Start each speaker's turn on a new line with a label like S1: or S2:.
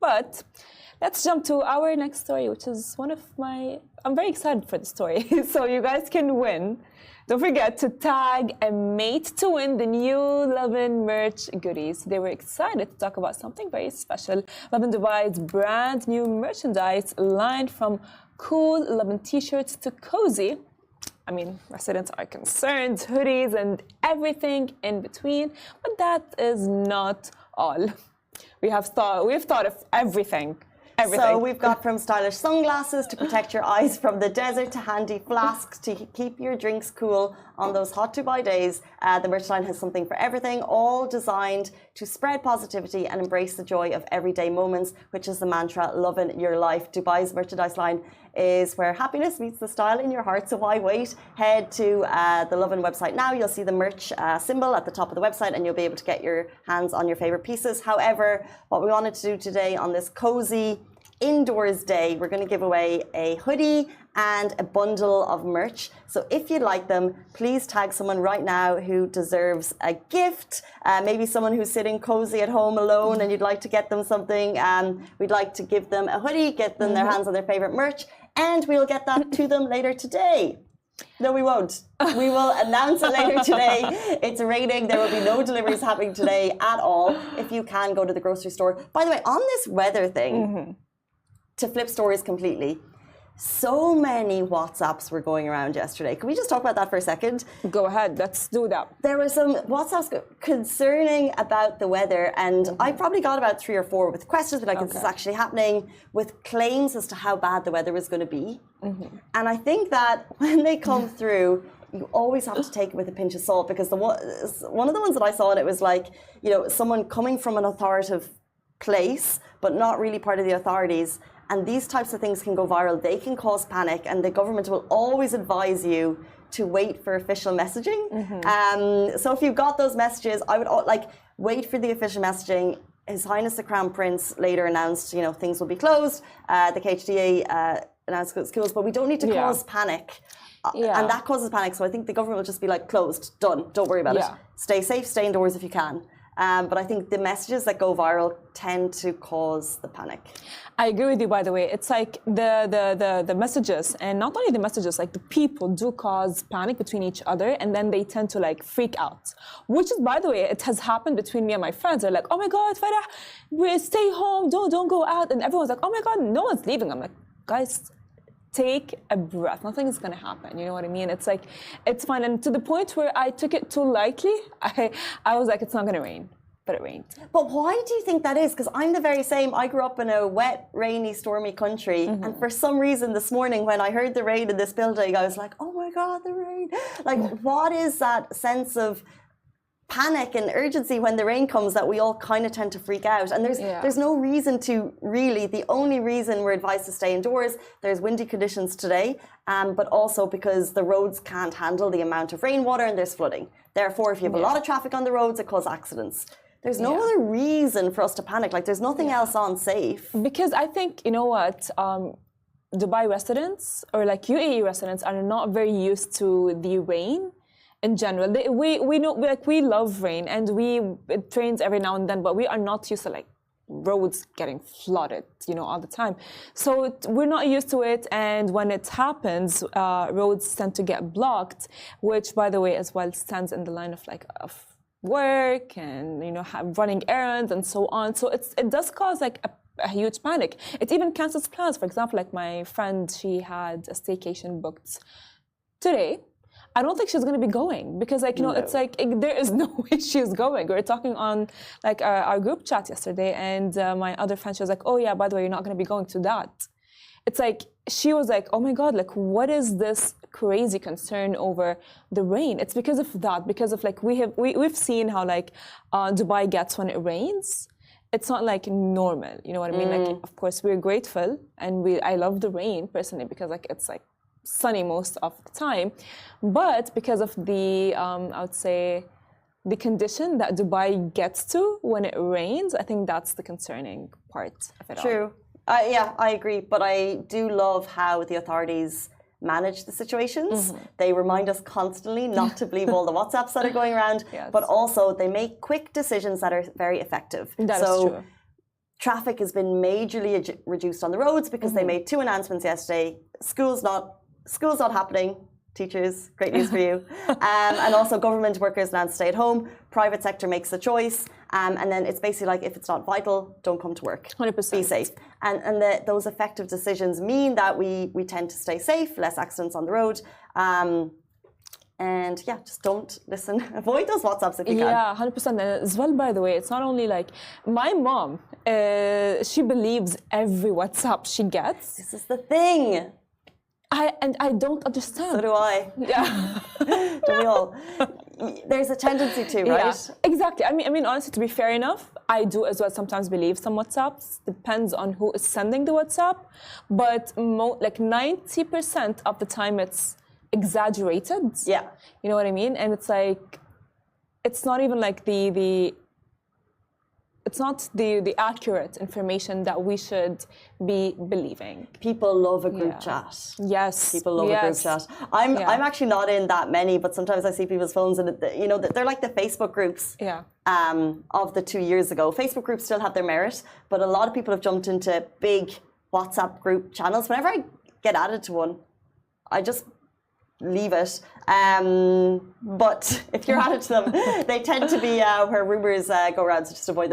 S1: But let's jump to our next story, which is one of my... I'm very excited for the story. So you guys can win. Don't forget to tag a mate to win the new Lovin merch goodies. They were excited to talk about something very special. Lovin Dubai's brand new merchandise line from cool Lovin t-shirts to cozy. I mean, residents are concerned, hoodies and everything in between. But that is not all. We've thought of everything. Everything.
S2: So we've got from stylish sunglasses to protect your eyes from the desert to handy flasks to keep your drinks cool on those hot Dubai days. The merch line has something for everything, all designed to spread positivity and embrace the joy of everyday moments, which is the mantra, Lovin Your Life. Dubai's merchandise line is where happiness meets the style in your heart. So why wait? Head to the Lovin website now. You'll see the merch symbol at the top of the website and you'll be able to get your hands on your favorite pieces. However, what we wanted to do today on this cozy indoors day, we're going to give away a hoodie and a bundle of merch. So if you'd like them, please tag someone right now who deserves a gift. Maybe someone who's sitting cozy at home alone and you'd like to get them something. We'd like to give them a hoodie, get them their hands on their favorite merch, and we'll get that to them later today. No, we won't. We will announce it later today. It's raining. There will be no deliveries happening today at all. If you can, go to the grocery store. By the way, on this weather thing, to flip stories completely, so many WhatsApps were going around yesterday. Can we just talk about that for a second?
S1: Go ahead, let's do that.
S2: There were some WhatsApps concerning about the weather, and I probably got about 3 or 4 with questions, but like, is this actually happening? With claims as to how bad the weather was going to be. And I think that when they come through, you always have to take it with a pinch of salt, because one of the ones that I saw, and it was like, you know, someone coming from an authoritative place, but not really part of the authorities. And these types of things can go viral. They can cause panic, and the government will always advise you to wait for official messaging. So if you've got those messages, I would wait for the official messaging. His Highness the Crown Prince later announced, you know, things will be closed. The KHDA announced schools, but we don't need to cause panic. And that causes panic. So I think the government will just be like, closed, done, don't worry about it. Stay safe, stay indoors if you can. But I think the messages that go viral tend to cause the panic.
S1: I agree with you, by the way. It's like the messages, and not only the messages, like the people do cause panic between each other, and then they tend to like freak out. Which is, by the way, it has happened between me and my friends. They're like, oh my God, Farah, stay home, don't go out. And everyone's like, oh my God, no one's leaving. I'm like, guys, take a breath. Nothing is going to happen. You know what I mean? It's like, it's fine. And to the point where I took it too lightly, I was like, it's not going to rain. But it rained.
S2: But why do you think that is? Because I'm the very same. I grew up in a wet, rainy, stormy country. And for some reason this morning when I heard the rain in this building, I was like, oh my God, the rain. Like, what is that sense of panic and urgency when the rain comes that we all kind of tend to freak out? And there's no reason to really. The only reason we're advised to stay indoors, there's windy conditions today, but also because the roads can't handle the amount of rainwater and there's flooding. Therefore, if you have a lot of traffic on the roads, it causes accidents. There's no other reason for us to panic. Like, there's nothing else on safe.
S1: Because I think, you know what, Dubai residents or like UAE residents are not very used to the rain in general. We know, like, we love rain, and it rains every now and then, but we are not used to like roads getting flooded, you know, all the time. So we're not used to it, and when it happens, roads tend to get blocked, which, by the way, as well stands in the line of like work and, you know, running errands and so on. So it does cause like a huge panic. It even cancels plans. For example, like my friend, she had a staycation booked today. I don't think she's going to be going because, like, you know, it's like there is no way she's going. We were talking on like our group chat yesterday, and my other friend, she was like, oh yeah, by the way, you're not going to be going to that. It's like, she was like, oh my God, like, what is this crazy concern over the rain? It's because of that, because of like, we've seen how like Dubai gets when it rains. It's not like normal, you know what I mean? Like, of course, we're grateful, and I love the rain personally because like it's like sunny most of the time. But because of the, I would say, the condition that Dubai gets to when it rains, I think that's the concerning part of it all.
S2: True. Yeah, I agree. But I do love how the authorities manage the situations. They remind us constantly not to believe all the WhatsApps that are going around, but also they make quick decisions that are very effective.
S1: That is true.
S2: traffic has been majorly reduced on the roads because they made 2 announcements yesterday. School's not happening. Teachers, great news for you. And also government workers announced stay at home. Private sector makes a choice. And then it's basically like, if it's not vital, don't come to work.
S1: 100%.
S2: Be safe. And those effective decisions mean that we tend to stay safe, less accidents on the road. And yeah, just don't listen. Avoid those WhatsApps if you can.
S1: Yeah, 100%. And as well, by the way, it's not only like my mom, she believes every WhatsApp she gets.
S2: This is the thing.
S1: I don't understand.
S2: So do I.
S1: Yeah.
S2: Don't we all? There's a tendency to, right?
S1: Yeah, exactly. I mean, honestly, to be fair enough, I do as well sometimes believe some WhatsApps. Depends on who is sending the WhatsApp. But like 90% of the time it's exaggerated.
S2: Yeah.
S1: You know what I mean? And it's like, it's not even like it's not the accurate information that we should be believing.
S2: People love a group chat.
S1: Yes.
S2: People love a group chat. I'm actually not in that many, but sometimes I see people's phones and you know they're like the Facebook groups. Of the 2 years ago. Facebook groups still have their merit, but a lot of people have jumped into big WhatsApp group channels. Whenever I get added to one, I just leave it. But if you're added to them, they tend to be where rumors go around, so just avoid them.